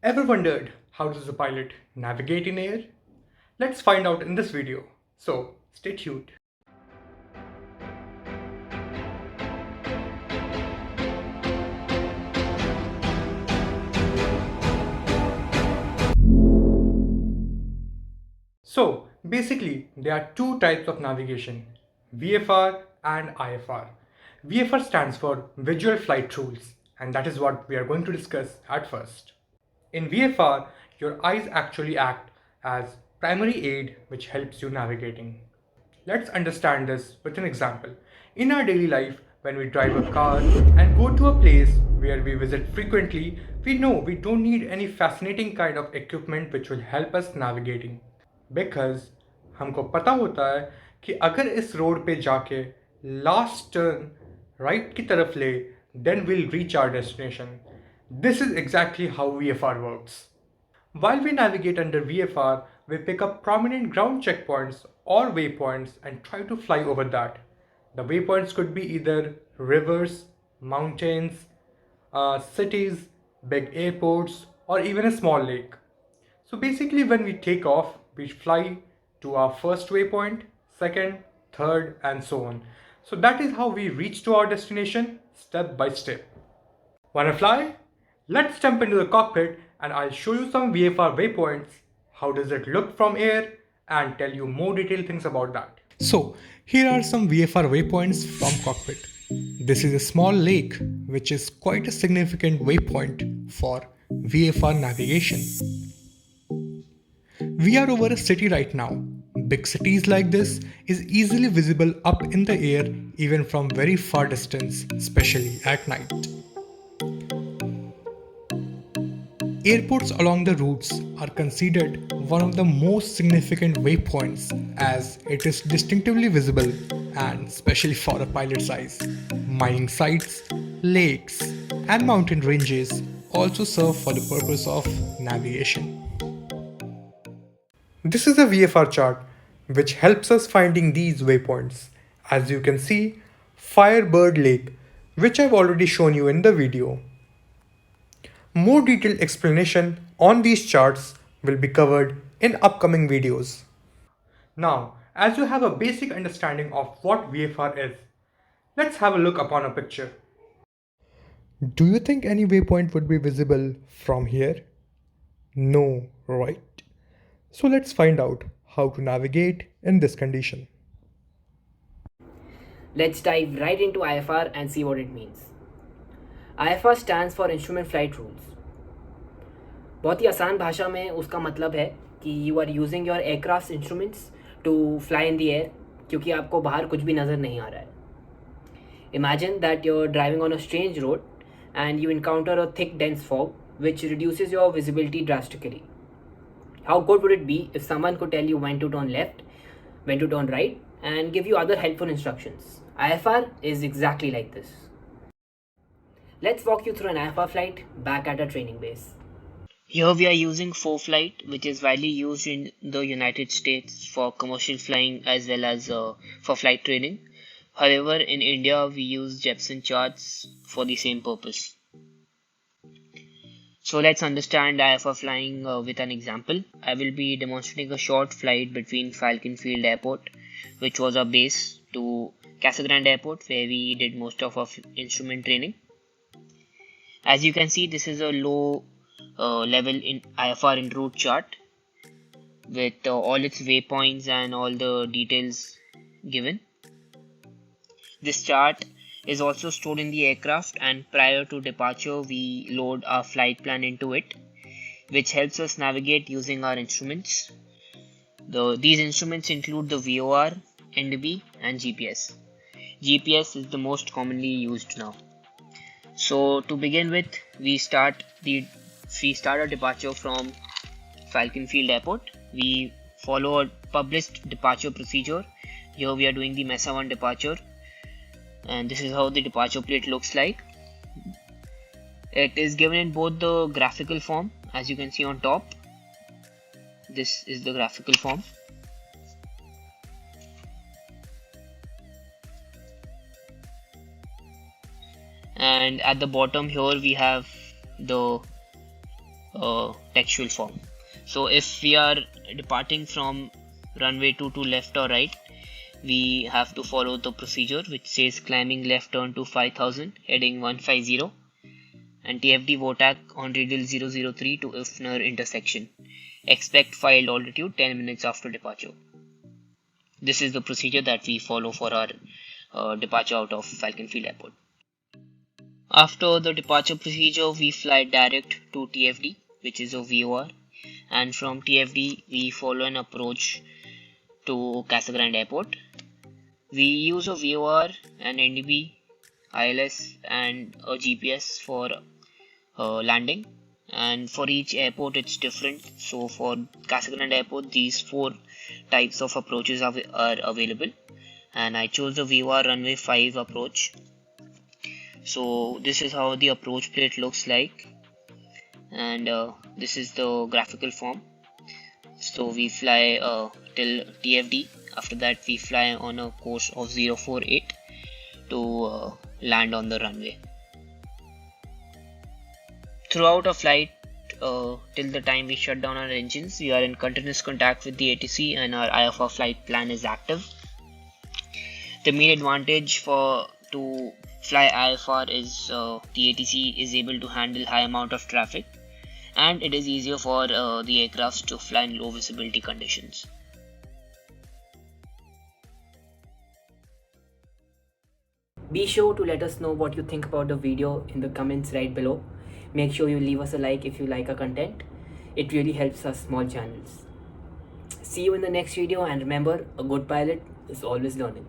Ever wondered how does a pilot navigate in air? Let's find out in this video. So stay tuned. So basically there are two types of navigation, VFR and IFR. VFR stands for Visual Flight Rules, and that is what we are going to discuss at first. In VFR, your eyes actually act as primary aid which helps you navigating. Let's understand this with an example. In our daily life, when we drive a car and go to a place where we visit frequently, we know we don't need any fascinating kind of equipment which will help us navigating. Because हमको पता होता है कि अगर इस road पे जाके last turn right की तरफ ले then we'll reach our destination. This is exactly how VFR works. While we navigate under VFR, we pick up prominent ground checkpoints or waypoints and try to fly over that. The waypoints could be either rivers, mountains, cities, big airports, or even a small lake. So basically, when we take off, we fly to our first waypoint, second, third, and so on. So that is how we reach to our destination step by step. Wanna fly? Let's jump into the cockpit and I'll show you some VFR waypoints, how does it look from air, and tell you more detailed things about that. So, here are some VFR waypoints from cockpit. This is a small lake, which is quite a significant waypoint for VFR navigation. We are over a city right now. Big cities like this is easily visible up in the air even from very far distance, especially at night. Airports along the routes are considered one of the most significant waypoints as it is distinctively visible and especially for a pilot's eyes. Mining sites, lakes, and mountain ranges also serve for the purpose of navigation. This is a VFR chart which helps us finding these waypoints. As you can see, Firebird Lake, which I've already shown you in the video. More detailed explanation on these charts will be covered in upcoming videos. Now, as you have a basic understanding of what VFR is, let's have a look upon a picture. Do you think any waypoint would be visible from here? No, right? So let's find out how to navigate in this condition. Let's dive right into IFR and see what it means. IFR stands for Instrument Flight Rules. बहुत ही आसान भाषा में उसका मतलब है कि you are using your aircraft instruments to fly in the air क्योंकि आपको बाहर कुछ भी नज़र नहीं आ रहा है. Imagine that you are driving on a strange road and you encounter a thick dense fog which reduces your visibility drastically. How good would it be if someone could tell you when to turn left, when to turn right, and give you other helpful instructions? IFR is exactly like this. Let's walk you through an IFR flight back at a training base. Here we are using FoFlight, which is widely used in the United States for commercial flying as well as for flight training. However, in India we use Jepson charts for the same purpose. So let's understand IFR flying with an example. I will be demonstrating a short flight between Falcon Field Airport, which was our base, to Casa Grande Airport, where we did most of our instrument training. As you can see, this is a low level in IFR en route chart with all its waypoints and all the details given. This chart is also stored in the aircraft, and prior to departure we load our flight plan into it, which helps us navigate using our instruments. These instruments include the VOR, NDB and GPS. GPS is the most commonly used now. So to begin with, we start our departure from Falcon Field Airport. We follow a published departure procedure. Here we are doing the Mesa 1 departure, and this is how the departure plate looks like. It is given in both the graphical form, as you can see on top. This is the graphical form. And at the bottom here we have the textual form. So if we are departing from runway 2 to left or right, we have to follow the procedure which says climbing left turn to 5000 heading 150 and TFD VOTAC on radial 003 to IFR intersection. Expect filed altitude 10 minutes after departure. This is the procedure that we follow for our departure out of Falcon Field Airport. After the departure procedure, we fly direct to TFD, which is a VOR, and from TFD we follow an approach to Casa Grande Airport. We use a VOR, an NDB, ILS and a GPS for landing, and for each airport it's different. So for Casa Grande Airport these 4 types of approaches are available, and I chose the VOR runway 5 approach. So this is how the approach plate looks like, and this is the graphical form. So we fly till TFD. After that we fly on a course of 048 to land on the runway. Throughout our flight, till the time we shut down our engines, we are in continuous contact with the ATC and our IFR flight plan is active. The main advantage to fly IFR is the ATC is able to handle high amount of traffic, and it is easier for the aircrafts to fly in low visibility conditions. Be sure to let us know what you think about the video in the comments right below. Make sure you leave us a like if you like our content. It really helps us small channels. See you in the next video, and remember, a good pilot is always learning.